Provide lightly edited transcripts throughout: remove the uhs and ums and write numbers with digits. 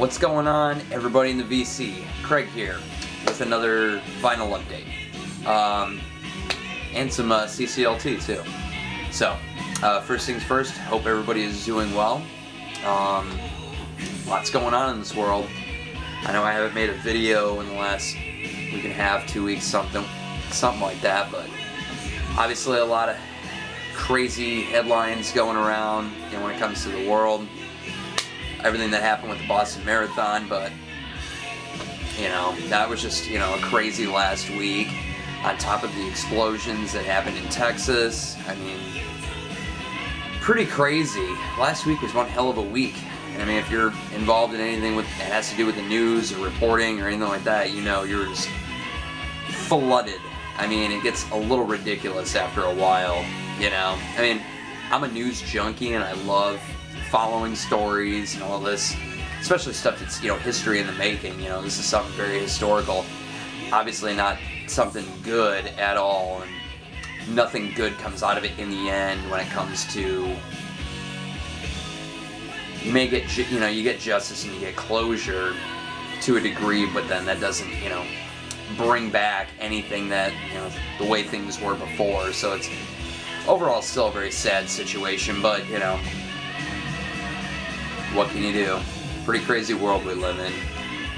What's going on, everybody in the VC? Craig here with another vinyl update. And some CCLT too. So, first things first, hope everybody is doing well. Lots going on in this world. I know I haven't made a video in the last week and a half, 2 weeks, something like that, but obviously a lot of crazy headlines going around, you know, when it comes to the world. Everything that happened with the Boston Marathon, but you know, that was just, you know, a crazy last week on top of the explosions that happened in Texas. I mean, pretty crazy. Last week was one hell of a week. And I mean, if you're involved in anything that has to do with the news or reporting or anything like that, you know, you're just flooded. I mean, it gets a little ridiculous after a while, you know. I mean, I'm a news junkie and I love following stories and all this, especially stuff that's, you know, history in the making. You know, this is something very historical. Obviously not something good at all, and nothing good comes out of it in the end when it comes to, you may get, you know, you get justice and you get closure to a degree, but then that doesn't, you know, bring back anything that, you know, the way things were before. So it's overall still a very sad situation, but, you know, what can you do? Pretty crazy world we live in.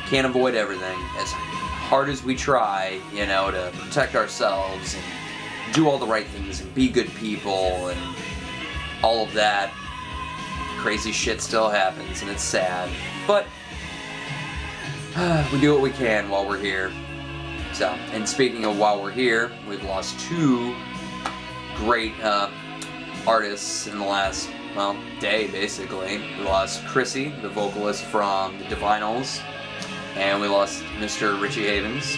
Can't avoid everything. As hard as we try, you know, to protect ourselves and do all the right things and be good people and all of that, crazy shit still happens and it's sad. But we do what we can while we're here. So, and speaking of while we're here, we've lost two great artists in the last, well, day basically. We lost Chrissy, the vocalist from the Divinals, and we lost Mr. Richie Havens,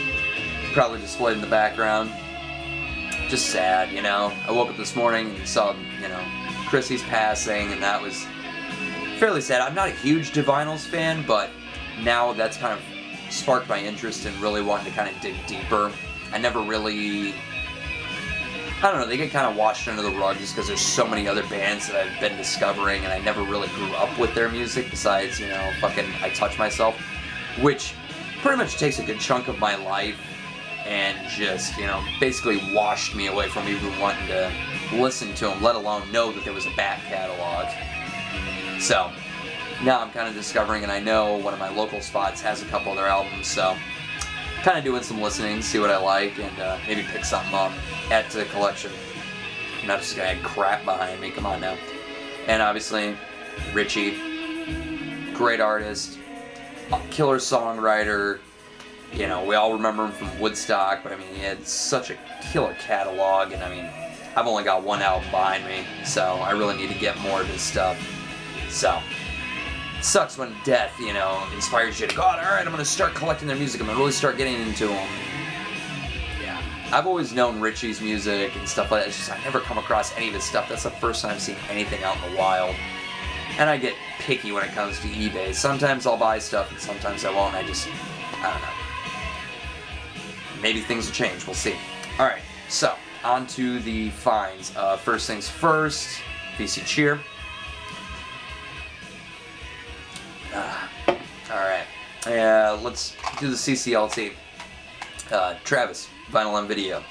probably displayed in the background. Just sad, you know. I woke up this morning and saw, you know, Chrissy's passing, and that was fairly sad. I'm not a huge Divinals fan, but now that's kind of sparked my interest in really wanting to kind of dig deeper. I never really, I don't know, they get kind of washed under the rug just because there's so many other bands that I've been discovering, and I never really grew up with their music besides, you know, fucking I Touch Myself, which pretty much takes a good chunk of my life and just, you know, basically washed me away from even wanting to listen to them, let alone know that there was a back catalog. So now I'm kind of discovering, and I know one of my local spots has a couple of their albums, so kind of doing some listening, see what I like, and maybe pick something up, add to the collection. I'm not just gonna add crap behind me, come on now. And obviously, Richie, great artist, killer songwriter. You know, we all remember him from Woodstock, but I mean, he had such a killer catalog, and I mean, I've only got one album behind me, so I really need to get more of his stuff. So, sucks when death, you know, inspires you to go, alright, I'm gonna start collecting their music, I'm gonna really start getting into them. Yeah, I've always known Richie's music and stuff like that, it's just I've never come across any of his stuff. That's the first time I've seen anything out in the wild. And I get picky when it comes to eBay. Sometimes I'll buy stuff and sometimes I won't. I don't know. Maybe things will change, we'll see. Alright, so, on to the finds. First things first, VC Cheer. Alright, let's do the CCLT. Travis, vinyl on video.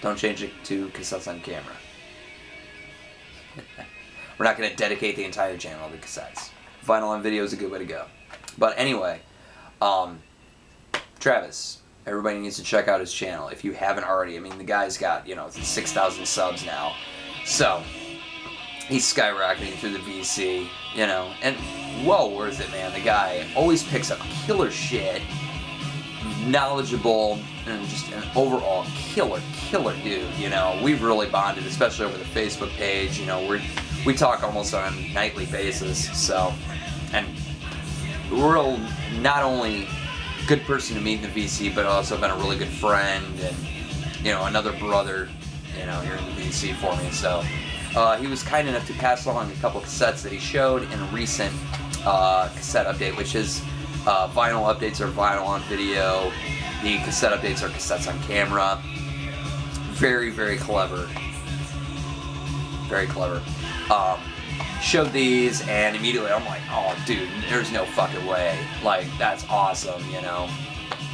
Don't change it to cassettes on camera. We're not going to dedicate the entire channel to cassettes. Vinyl on video is a good way to go. But anyway, Travis, everybody needs to check out his channel if you haven't already. I mean, the guy's got, you know, 6,000 subs now. So, he's skyrocketing through the VC, you know, and well worth it, man. The guy always picks up killer shit, knowledgeable, and just an overall killer dude, you know. We've really bonded, especially over the Facebook page, you know, we talk almost on a nightly basis, so, and real, not only good person to meet in the VC, but also been a really good friend, and, you know, another brother, you know, here in the VC for me, so. He was kind enough to pass along a couple cassettes that he showed in a recent cassette update, which is vinyl updates are vinyl on video, the cassette updates are cassettes on camera. Very, very clever. Very clever. showed these, and immediately I'm like, oh dude, there's no fucking way. Like, that's awesome, you know.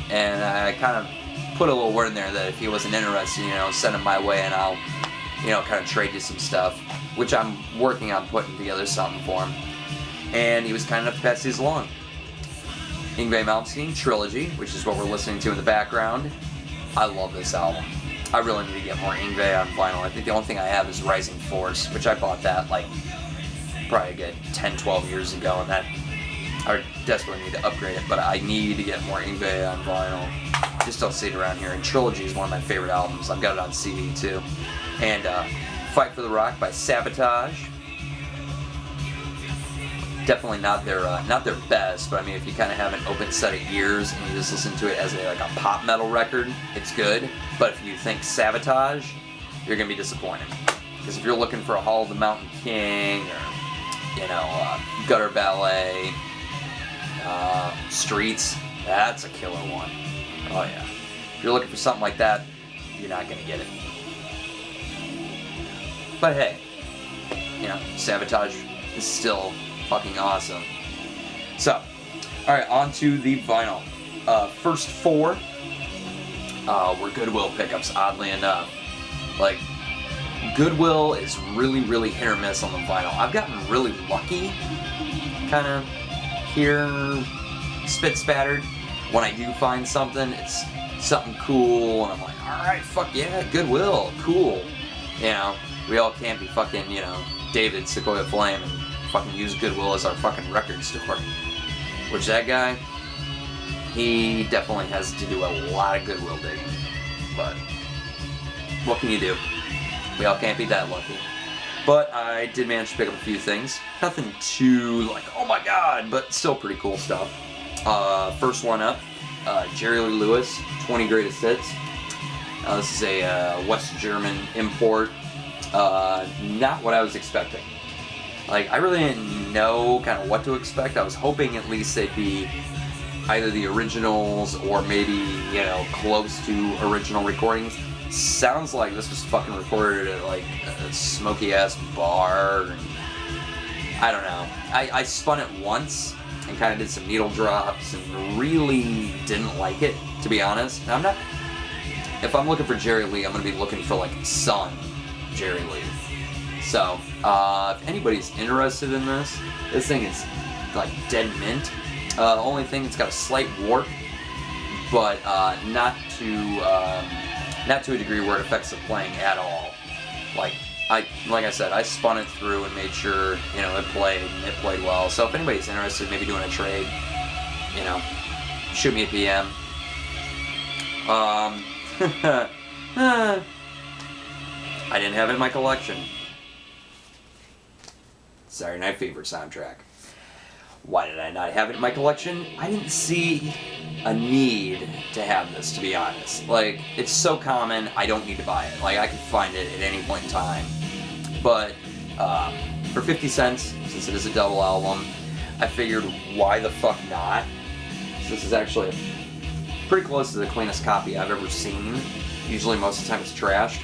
And I kind of put a little word in there that if he wasn't interested, you know, send him my way and I'll, you know, kind of trade you some stuff, which I'm working on putting together something for him. And he was kind enough to pass these along. Yngwie Malmsteen Trilogy, which is what we're listening to in the background. I love this album. I really need to get more Yngwie on vinyl. I think the only thing I have is Rising Force, which I bought that like probably a good 10, 12 years ago, and that I desperately need to upgrade it, but I need to get more Yngwie on vinyl. Just don't see it around here. And Trilogy is one of my favorite albums. I've got it on CD too. And Fight for the Rock by Sabotage. Definitely not their best, but I mean, if you kind of have an open set of ears and you just listen to it as like a pop metal record, it's good. But if you think Sabotage, you're gonna be disappointed. Because if you're looking for a Hall of the Mountain King, or you know, Gutter Ballet, Streets, that's a killer one. Oh yeah. If you're looking for something like that, you're not gonna get it. But hey, you know, Sabotage is still fucking awesome. So, alright, on to the vinyl. First four were Goodwill pickups, oddly enough. Like, Goodwill is really, really hit or miss on the vinyl. I've gotten really lucky, kind of here, spit spattered. When I do find something, it's something cool, and I'm like, alright, fuck yeah, Goodwill, cool. You know, we all can't be fucking, you know, David Sequoia Flame and fucking use Goodwill as our fucking record store. Which that guy, he definitely has to do a lot of Goodwill digging. But what can you do? We all can't be that lucky. But I did manage to pick up a few things. Nothing too like, oh my god, but still pretty cool stuff. First one up, Jerry Lee Lewis, 20 Greatest Hits. This is a West German import. Not what I was expecting. Like, I really didn't know kind of what to expect. I was hoping at least they'd be either the originals or maybe, you know, close to original recordings. Sounds like this was fucking recorded at like a smoky ass bar. And I don't know. I spun it once and kind of did some needle drops and really didn't like it, to be honest. And I'm not. If I'm looking for Jerry Lee, I'm gonna be looking for like Son Jerry Lee. So, if anybody's interested in this thing is like dead mint. Only thing, it's got a slight warp, but not to a degree where it affects the playing at all. Like I said, I spun it through and made sure, you know, it played well. So if anybody's interested in maybe doing a trade, you know, shoot me a PM. I didn't have it in my collection. Saturday Night Fever soundtrack. Why did I not have it in my collection? I didn't see a need to have this, to be honest. Like, it's so common, I don't need to buy it. Like, I could find it at any point in time. But, for 50 cents, since it is a double album, I figured, why the fuck not? So this is actually pretty close to the cleanest copy I've ever seen. Usually, most of the time, it's trashed.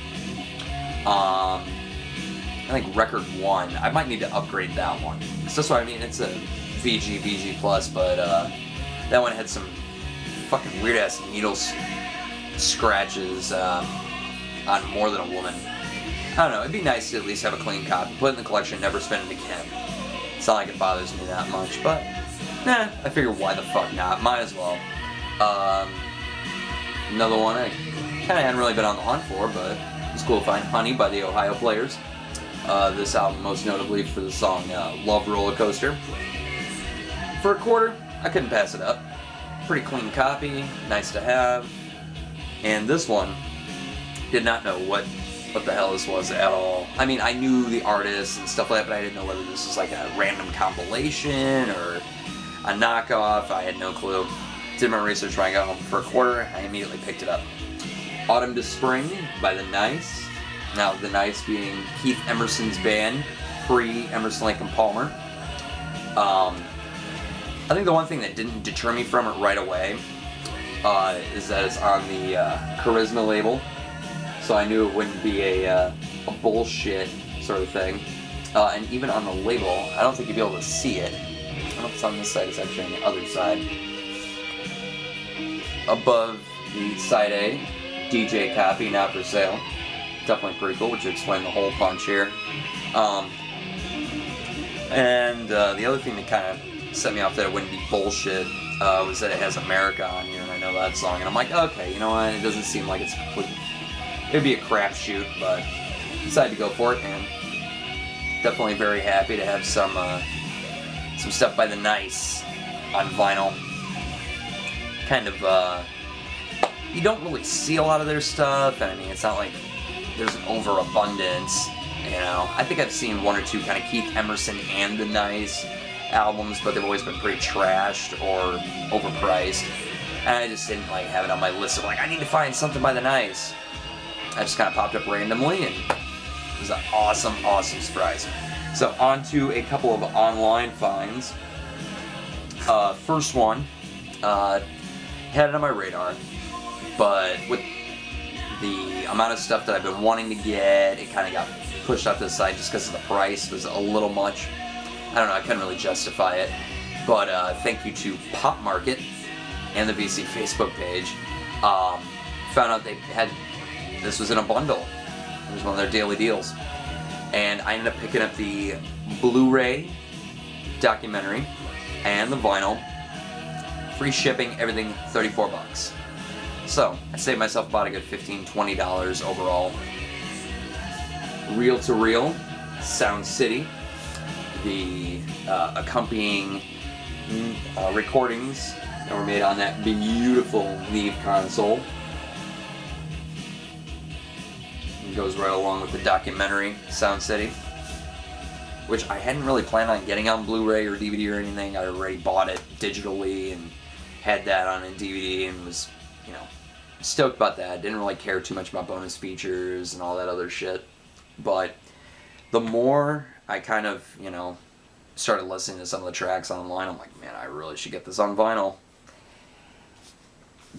I think record 1, I might need to upgrade that one. So that's what I mean, it's a VG Plus, but that one had some fucking weird ass needle scratches on More Than a Woman. I don't know, it'd be nice to at least have a clean copy. Put it in the collection, never spend it again. It's not like it bothers me that much, but nah, I figure why the fuck not, might as well. Another one I kinda hadn't really been on the hunt for, but it's cool to find, Honey by the Ohio Players. This album most notably for the song Love Roller Coaster. For a quarter, I couldn't pass it up. Pretty clean copy, nice to have. And this one, did not know what the hell this was at all. I mean, I knew the artist and stuff like that, but I didn't know whether this was like a random compilation or a knockoff. I had no clue. Did my research when I got home. For a quarter, I immediately picked it up. Autumn to Spring by The Nice. Now, The Nice being Keith Emerson's band, pre-Emerson, Lake and Palmer. I think the one thing that didn't deter me from it right away is that it's on the Charisma label, so I knew it wouldn't be a bullshit sort of thing. and even on the label, I don't think you'll be able to see it. I don't know if it's on this side, it's actually on the other side. Above the side A, DJ copy, not for sale. Definitely pretty cool, which would explain the hole punch here. And the other thing that kind of set me off that it wouldn't be bullshit was that it has America on here, and I know that song. And I'm like, okay, you know what? It doesn't seem like it's complete. It'd be a crapshoot, but decided to go for it, and definitely very happy to have some stuff by the Nice on vinyl. Kind of, you don't really see a lot of their stuff, and I mean, it's not like there's an overabundance, you know. I think I've seen one or two kind of Keith Emerson and the Nice albums, but they've always been pretty trashed or overpriced, and I just didn't like have it on my list of like, I need to find something by the Nice. I just kind of popped up randomly, and it was an awesome, awesome surprise. So on to a couple of online finds. First one, had it on my radar, but with the amount of stuff that I've been wanting to get, it kind of got pushed off to the side just because of the price was a little much. I don't know, I couldn't really justify it. But thank you to Pop Market and the VC Facebook page. Found out they had, this was in a bundle. It was one of their daily deals. And I ended up picking up the Blu-ray documentary and the vinyl. Free shipping, everything $34. So I saved myself about a good $15-20 overall. Reel to reel, Sound City, the accompanying recordings that were made on that beautiful Neve console. It goes right along with the documentary, Sound City, which I hadn't really planned on getting on Blu-ray or DVD or anything. I already bought it digitally and had that on a DVD and was, you know, stoked about that. Didn't really care too much about bonus features and all that other shit. But the more I kind of, you know, started listening to some of the tracks online, I'm like, man, I really should get this on vinyl.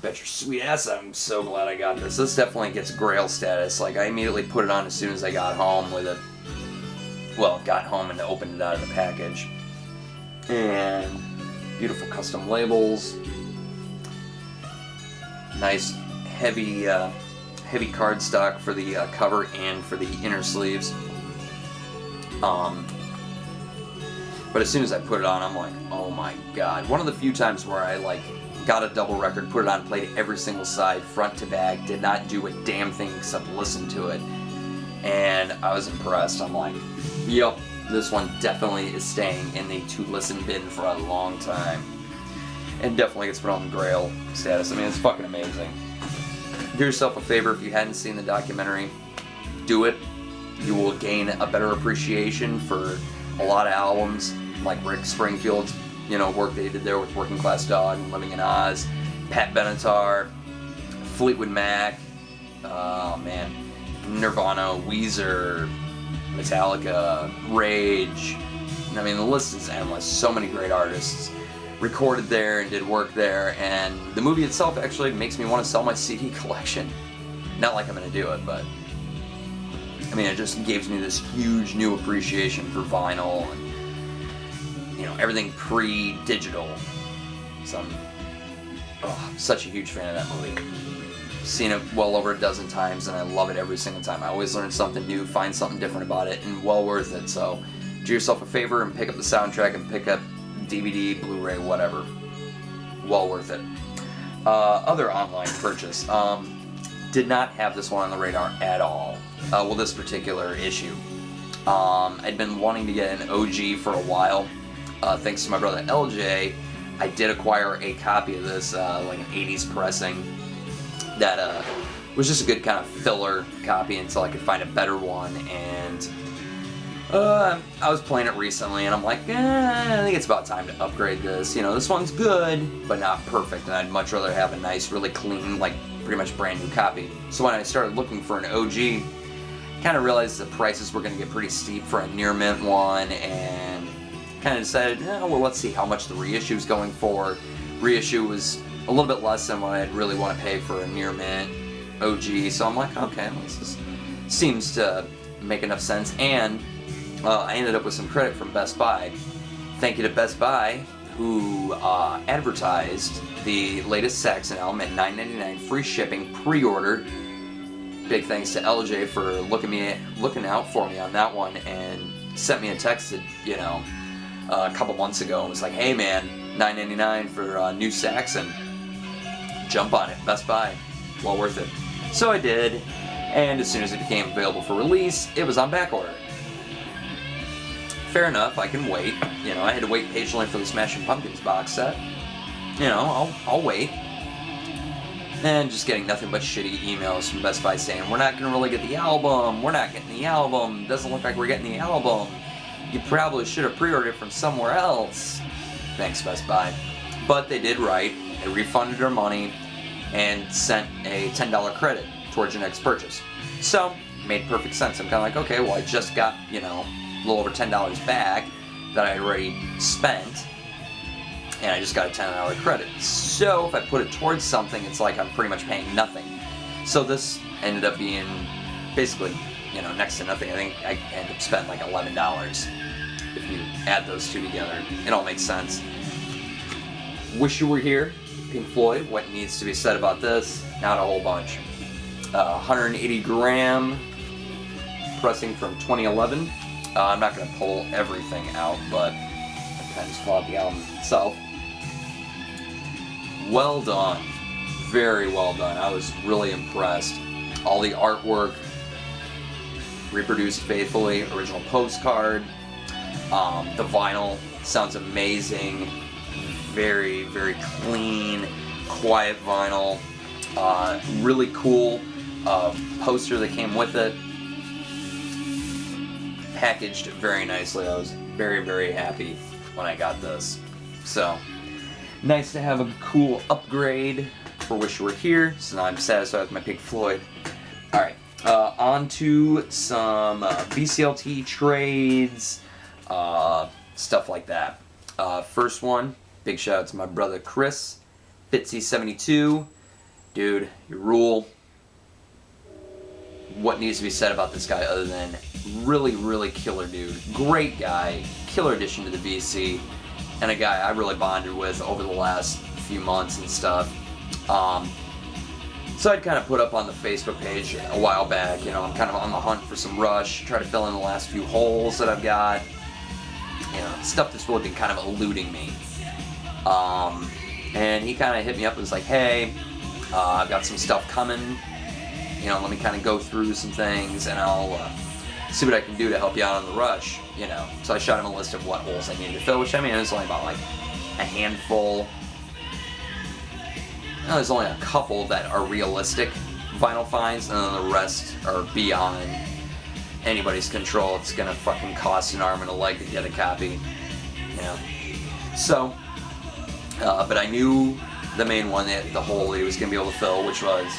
Bet your sweet ass I'm so glad I got this. This definitely gets Grail status. Like, I immediately put it on as soon as I got home with it. Well, got home and opened it out of the package. And beautiful custom labels. Nice heavy cardstock for the cover and for the inner sleeves. But as soon as I put it on, I'm like, oh my god. One of the few times where I like got a double record, put it on, played every single side, front to back, did not do a damn thing except listen to it. And I was impressed. I'm like, yep, this one definitely is staying in the to-listen bin for a long time. And definitely gets put on Grail status. I mean, it's fucking amazing. Do yourself a favor, if you hadn't seen the documentary, do it. You will gain a better appreciation for a lot of albums, like Rick Springfield's, you know, work that he did there with Working Class Dog and Living in Oz, Pat Benatar, Fleetwood Mac, oh man, Nirvana, Weezer, Metallica, Rage. I mean, the list is endless. So many great artists recorded there and did work there, and the movie itself actually makes me want to sell my CD collection. Not like I'm going to do it, but I mean, it just gives me this huge new appreciation for vinyl and, you know, everything pre-digital. So I'm such a huge fan of that movie. Seen it well over a dozen times, and I love it every single time. I always learn something new, find something different about it, and well worth it. So do yourself a favor and pick up the soundtrack and pick up DVD, Blu-ray, whatever. Well worth it. Other online purchase. Did not have this one on the radar at all. Well, this particular issue. I'd been wanting to get an OG for a while. Thanks to my brother LJ, I did acquire a copy of this, like an 80s pressing, that was just a good kind of filler copy until I could find a better one. And I was playing it recently, and I'm like, I think it's about time to upgrade this. You know, this one's good, but not perfect, and I'd much rather have a nice, really clean, like pretty much brand new copy. So when I started looking for an OG, kind of realized the prices were going to get pretty steep for a near mint one, and kind of decided, well, let's see how much the reissue is going for. Reissue was a little bit less than what I'd really want to pay for a near mint OG, so I'm like, okay, this seems to make enough sense. And I ended up with some credit from Best Buy. Thank you to Best Buy, who advertised the latest Saxon album at $9.99, free shipping, pre-order. Big thanks to LJ for looking out for me on that one, and sent me a text, you know, a couple months ago, and was like, "Hey man, $9.99 for new Saxon. Jump on it, Best Buy, well worth it." So I did, and as soon as it became available for release, it was on back order. Fair enough, I can wait. You know, I had to wait patiently for the Smashing Pumpkins box set. You know, I'll wait. And just getting nothing but shitty emails from Best Buy saying, "We're not going to really get the album, we're not getting the album, doesn't look like we're getting the album. You probably should have pre-ordered it from somewhere else." Thanks, Best Buy. But they did right. They refunded our money and sent a $10 credit towards your next purchase. So, it made perfect sense. I'm kind of like, okay, well, I just got, you know, a little over $10 back that I had already spent, and I just got a $10 credit. So if I put it towards something, it's like I'm pretty much paying nothing. So this ended up being basically, you know, next to nothing. I think I ended up spending like $11 if you add those two together. It all makes sense. Wish You Were Here, Pink Floyd. What needs to be said about this? Not a whole bunch. 180 gram pressing from 2011. I'm not going to pull everything out, but I kind of just pull out the album itself. Well done. Very well done. I was really impressed. All the artwork reproduced faithfully. Original postcard. The vinyl sounds amazing. Very, very clean, quiet vinyl. Really cool poster that came with it. Packaged very nicely. I was very, very happy when I got this. So, nice to have a cool upgrade for Wish You Were Here. So now I'm satisfied with my Pink Floyd. Alright, on to some VCLT trades, stuff like that. First one, big shout out to my brother Chris, Fitzy72. Dude, you rule. What needs to be said about this guy other than really, really killer dude. Great guy, killer addition to the VC, and a guy I really bonded with over the last few months and stuff. So I'd kind of put up on the Facebook page a while back, you know, I'm kind of on the hunt for some Rush, try to fill in the last few holes that I've got, you know, stuff that's really been kind of eluding me. And he kind of hit me up and was like, "Hey, I've got some stuff coming, you know, let me kind of go through some things and I'll see what I can do to help you out on the Rush," you know. So I shot him a list of what holes I needed to fill, which I mean, it was only about like a handful. No, there's only a couple that are realistic vinyl finds, and then the rest are beyond anybody's control. It's gonna fucking cost an arm and a leg to get a copy, you know. So, but I knew the main one, the hole he was gonna be able to fill, which was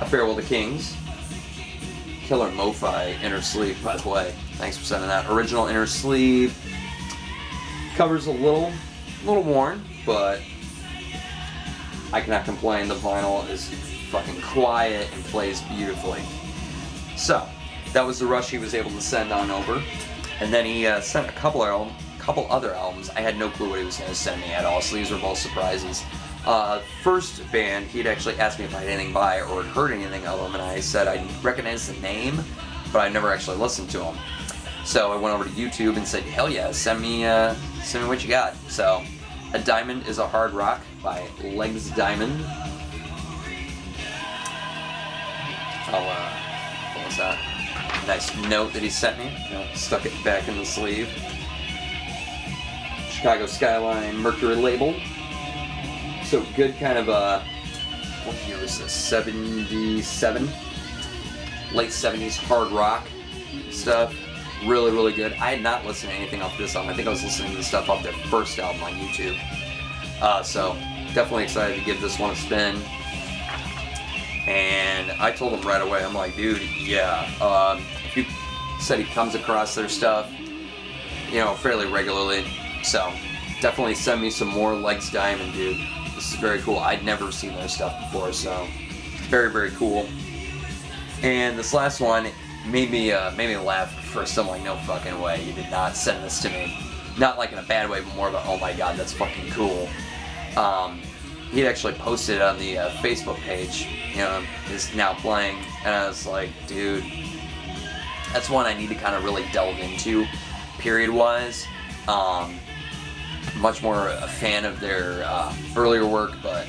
A Farewell to Kings. Killer MoFi inner sleeve, by the way. Thanks for sending that. Original inner sleeve. Cover's a little worn, but I cannot complain. The vinyl is fucking quiet and plays beautifully. So, that was the Rush he was able to send on over. And then he sent a couple other albums. I had no clue what he was going to send me at all, so these were both surprises. First band, he'd actually asked me if I had anything by or had heard anything of them, and I said I recognized the name, but I never actually listened to them. So I went over to YouTube and said, "Hell yeah, send me what you got." So, A Diamond Is a Hard Rock by Legs Diamond. What was that? Nice note that he sent me. You know, stuck it back in the sleeve. Chicago Skyline Mercury label. So good kind of what year was this? 77? Late 70s hard rock stuff. Really, really good. I had not listened to anything off this album. I think I was listening to the stuff off their first album on YouTube. So definitely excited to give this one a spin. And I told him right away, I'm like, dude, yeah. He said he comes across their stuff, you know, fairly regularly. So definitely send me some more Legs Diamond, dude. This is very cool. I'd never seen their stuff before, so very, very cool. And this last one made me laugh first, I'm like, no fucking way, you did not send this to me. Not like in a bad way, but more of a, oh my god, that's fucking cool. He actually posted it on the Facebook page, you know, is now playing, and I was like, dude, that's one I need to kind of really delve into, period-wise. Much more a fan of their earlier work, but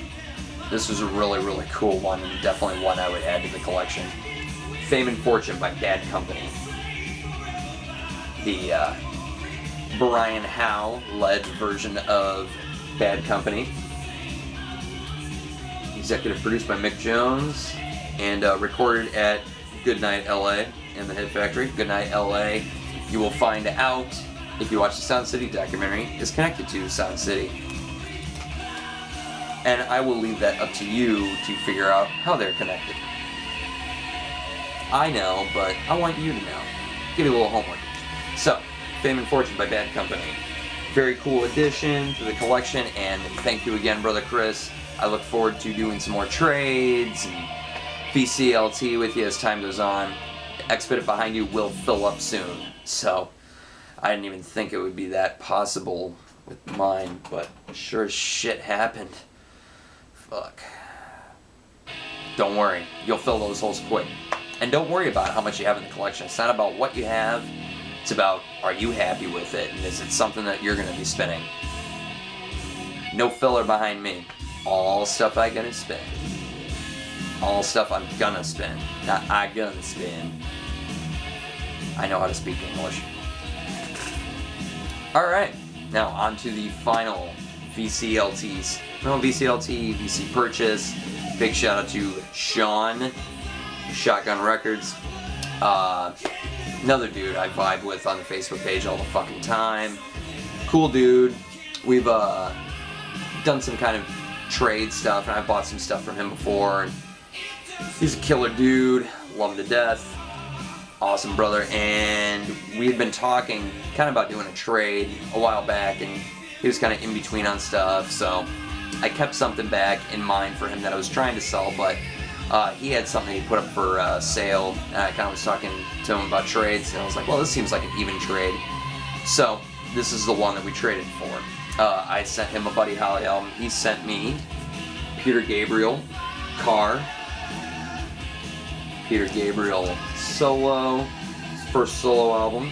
this was a really, really cool one, and definitely one I would add to the collection. Fame and Fortune by Bad Company. The Brian Howe-led version of Bad Company. Executive produced by Mick Jones, and recorded at Goodnight LA in the Hit Factory. Goodnight LA, you will find out if you watch the Sound City documentary, is connected to Sound City. And I will leave that up to you to figure out how they're connected. I know, but I want you to know. Give you a little homework. So, Fame and Fortune by Bad Company. Very cool addition to the collection, and thank you again, Brother Chris. I look forward to doing some more trades and VCLT with you as time goes on. The exhibit behind you will fill up soon, so I didn't even think it would be that possible with mine, but sure as shit happened. Fuck. Don't worry, you'll fill those holes quick. And don't worry about how much you have in the collection. It's not about what you have, it's about, are you happy with it, and is it something that you're going to be spinning? No filler behind me. All stuff I gonna spin. All stuff I'm gonna spin. Not I gonna spin. I know how to speak English. Alright, now on to the final VCLTs. No VCLT, VC purchase. Big shout out to Sean, Shotgun Records. Another dude I vibe with on the Facebook page all the fucking time. Cool dude. We've done some kind of trade stuff, and I bought some stuff from him before, and he's a killer dude, love him to death, awesome brother, and we had been talking kind of about doing a trade a while back, and he was kind of in between on stuff, so I kept something back in mind for him that I was trying to sell, but he had something he put up for sale, and I kind of was talking to him about trades, and I was like, well, this seems like an even trade, so this is the one that we traded for. I sent him a Buddy Holly album. He sent me Peter Gabriel, Car. Peter Gabriel solo, his first solo album.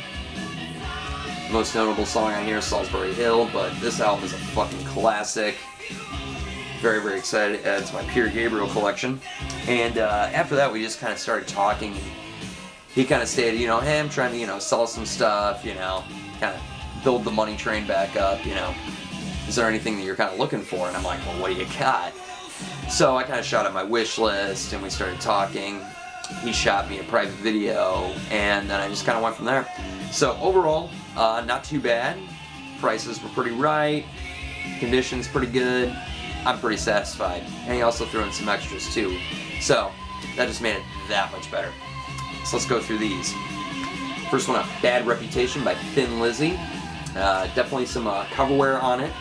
Most notable song on here is Salisbury Hill, but this album is a fucking classic. Very, very excited to add to my Peter Gabriel collection. And after that, we just kind of started talking. He kind of stated, you know, hey, I'm trying to, you know, sell some stuff, you know, kind of build the money train back up, you know. Is there anything that you're kind of looking for? And I'm like, well, what do you got? So I kind of shot at my wish list, and we started talking. He shot me a private video, and then I just kind of went from there. So overall, not too bad. Prices were pretty right. Conditions pretty good. I'm pretty satisfied. And he also threw in some extras too. So that just made it that much better. So let's go through these. First one up, Bad Reputation by Thin Lizzy. Definitely some coverware on it,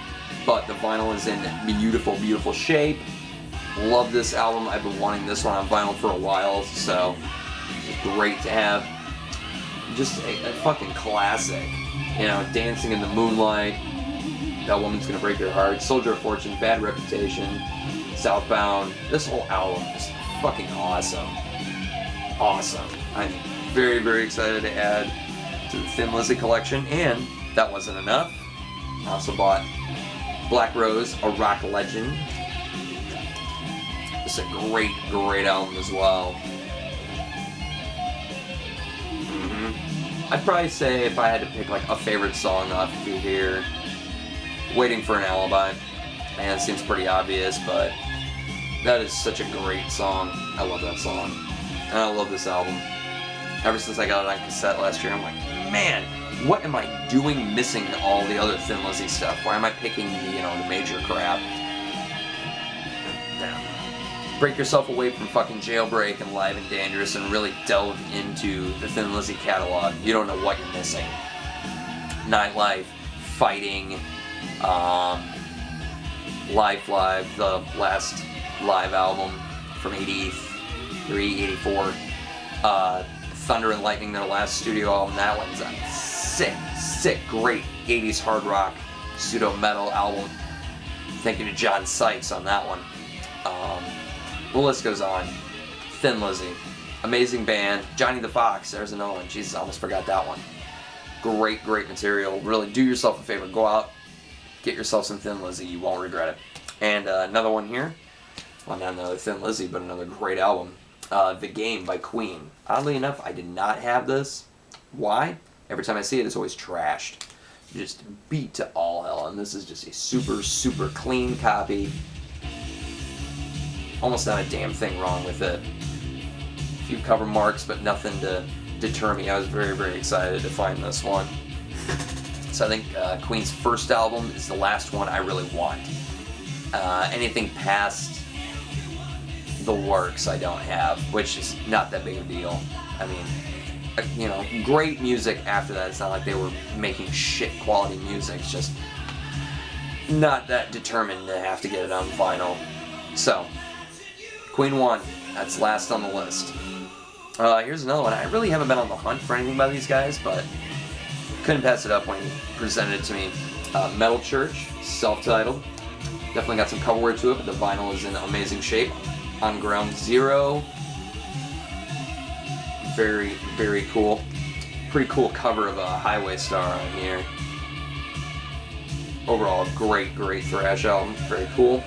but the vinyl is in beautiful, beautiful shape. Love this album. I've been wanting this one on vinyl for a while, so it's great to have. Just a fucking classic. You know, Dancing in the Moonlight, That Woman's Gonna Break Your Heart, Soldier of Fortune, Bad Reputation, Southbound. This whole album is fucking awesome. Awesome. I'm very, very excited to add to the Thin Lizzy collection, and that wasn't enough. I also bought Black Rose, A Rock Legend. It's a great, great album as well. I'd probably say if I had to pick like a favorite song off of here, Waiting for an Alibi. Man, it seems pretty obvious, but that is such a great song. I love that song. And I love this album. Ever since I got it on cassette last year, I'm like, man, what am I doing missing all the other Thin Lizzy stuff? Why am I picking the, you know, the major crap? Damn. Break yourself away from fucking Jailbreak and Live and Dangerous and really delve into the Thin Lizzy catalog. You don't know what you're missing. Nightlife, Fighting, Live, the last live album from 83, 84. Thunder and Lightning, their last studio album. That one's a sick, great 80s hard rock pseudo metal album. Thank you to John Sykes on that one. The list goes on. Thin Lizzy, amazing band. Johnny the Fox, there's another one. Jesus, I almost forgot that one. Great material. Really do yourself a favor. Go out, get yourself some Thin Lizzy. You won't regret it. And another one here. Well, not another Thin Lizzy, but another great album. The Game by Queen. Oddly enough, I did not have this. Why? Every time I see it, it's always trashed. Just beat to all hell. And this is just a super clean copy. Almost not a damn thing wrong with it. A few cover marks, but nothing to deter me. I was very excited to find this one. So I think Queen's first album is the last one I really want. Anything past the works I don't have, which is not that big of a deal. I mean, you know, great music after that. It's not like they were making shit quality music. It's just not that determined to have to get it on vinyl. So, Queen 1, that's last on the list. Here's another one. I really haven't been on the hunt for anything by these guys, but couldn't pass it up when he presented it to me. Metal Church, self-titled. Definitely got some cover work to it, but the vinyl is in amazing shape. On Ground Zero. Very cool. Pretty cool cover of a Highway Star on here. Overall, great thrash album. Very cool.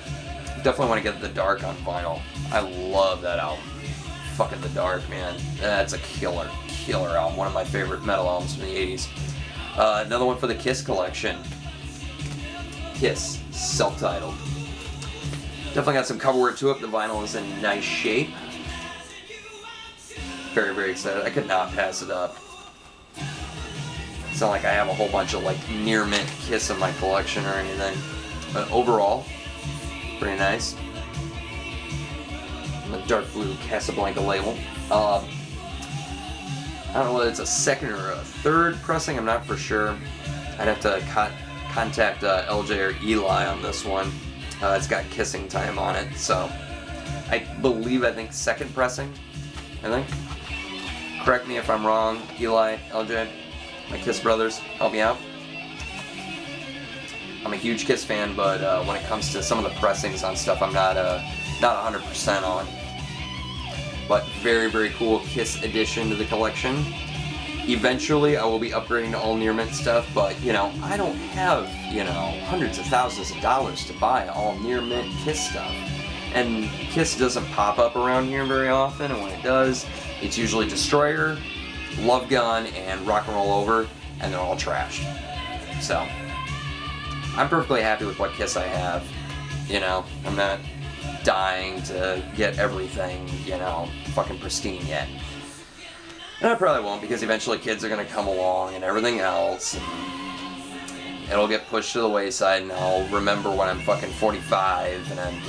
Definitely want to get The Dark on vinyl. I love that album. Fucking The Dark, man. That's a killer album. One of my favorite metal albums from the 80s. Another one for the Kiss collection. Kiss, self-titled. Definitely got some cover work to it. The vinyl is in nice shape. Very excited. I could not pass it up. It's not like I have a whole bunch of like near mint Kiss in my collection or anything. But overall, pretty nice. The dark blue Casablanca label. I don't know whether it's a second or a third pressing. I'm not for sure. I'd have to contact LJ or Eli on this one. It's got Kissing Time on it, so I think second pressing. I think. Correct me if I'm wrong, Eli, LJ, my Kiss brothers, help me out. I'm a huge Kiss fan, but when it comes to some of the pressings on stuff, I'm not 100% on. But very cool Kiss addition to the collection. Eventually, I will be upgrading to all near mint stuff, but you know, I don't have hundreds of thousands of dollars to buy all near mint Kiss stuff. And Kiss doesn't pop up around here very often, and when it does, it's usually Destroyer, Love Gun, and Rock and Roll Over, and they're all trashed. So, I'm perfectly happy with what Kiss I have. You know, I'm not dying to get everything, fucking pristine yet. And I probably won't, because eventually kids are going to come along and everything else, and it'll get pushed to the wayside, and I'll remember when I'm fucking 45, and then,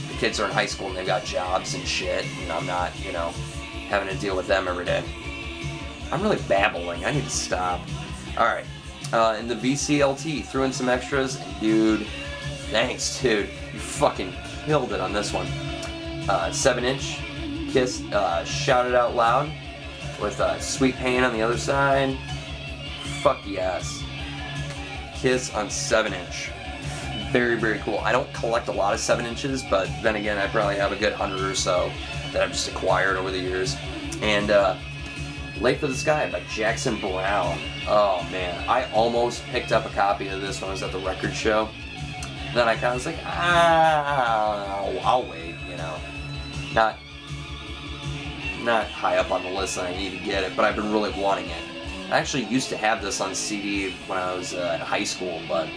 the kids are in high school and they've got jobs and shit, and I'm not, having to deal with them every day. I'm really babbling. I need to stop. Alright. In the VCLT, threw in some extras, and dude, thanks, dude. You fucking killed it on this one. 7-inch Kiss, Shout It Out Loud, with Sweet Pain on the other side. Fuck yes. Kiss on 7-inch. Very cool. I don't collect a lot of 7-inches, but then again, I probably have a good 100 or so that I've just acquired over the years. And Late for the Sky by Jackson Browne. Oh man, I almost picked up a copy of this when I was at the record show. Then I kind of was like, I'll wait, Not high up on the list that I need to get it, but I've been really wanting it. I actually used to have this on CD when I was in high school, but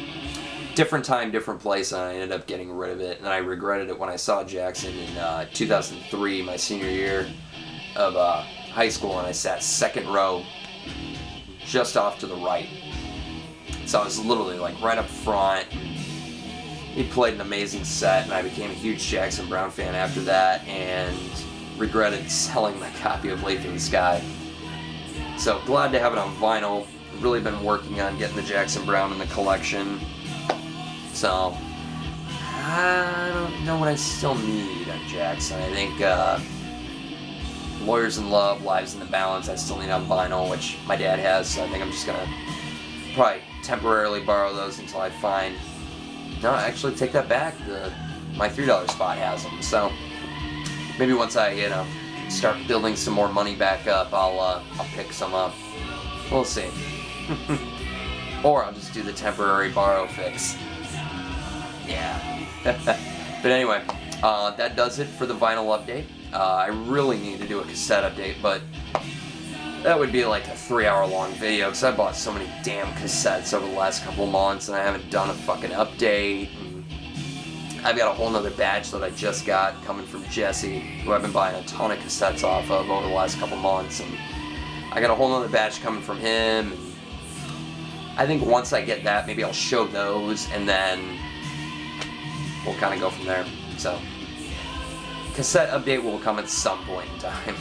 different time, different place, and I ended up getting rid of it, and I regretted it when I saw Jackson in 2003, my senior year of high school, and I sat second row, just off to the right. So I was literally like right up front. He played an amazing set, and I became a huge Jackson Browne fan after that, and regretted selling my copy of Late for the Sky. So glad to have it on vinyl. Really been working on getting the Jackson Browne in the collection. So I don't know what I still need on Jackson. I think Lawyers in Love, Lives in the Balance, I still need on vinyl, which my dad has, so I think I'm just going to probably temporarily borrow those until I find... No, actually take that back. My $3 spot has them, so maybe once I, you know, start building some more money back up, I'll pick some up. We'll see. Or I'll just do the temporary borrow fix. Yeah. But anyway, that does it for the vinyl update. I really need to do a cassette update, but that would be like a 3-hour long video because I bought so many damn cassettes over the last couple of months and I haven't done a fucking update. And I've got a whole nother batch that I just got coming from Jesse, who I've been buying a ton of cassettes off of over the last couple of months, and I got a whole nother batch coming from him. And I think once I get that, maybe I'll show those and then we'll kind of go from there. So, cassette update will come at some point in time.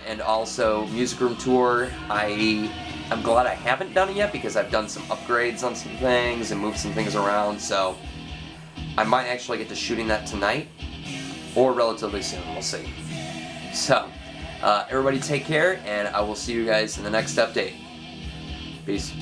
And also, Music Room Tour, I'm glad I haven't done it yet because I've done some upgrades on some things and moved some things around, so I might actually get to shooting that tonight or relatively soon, we'll see. So, everybody take care, and I will see you guys in the next update. Peace.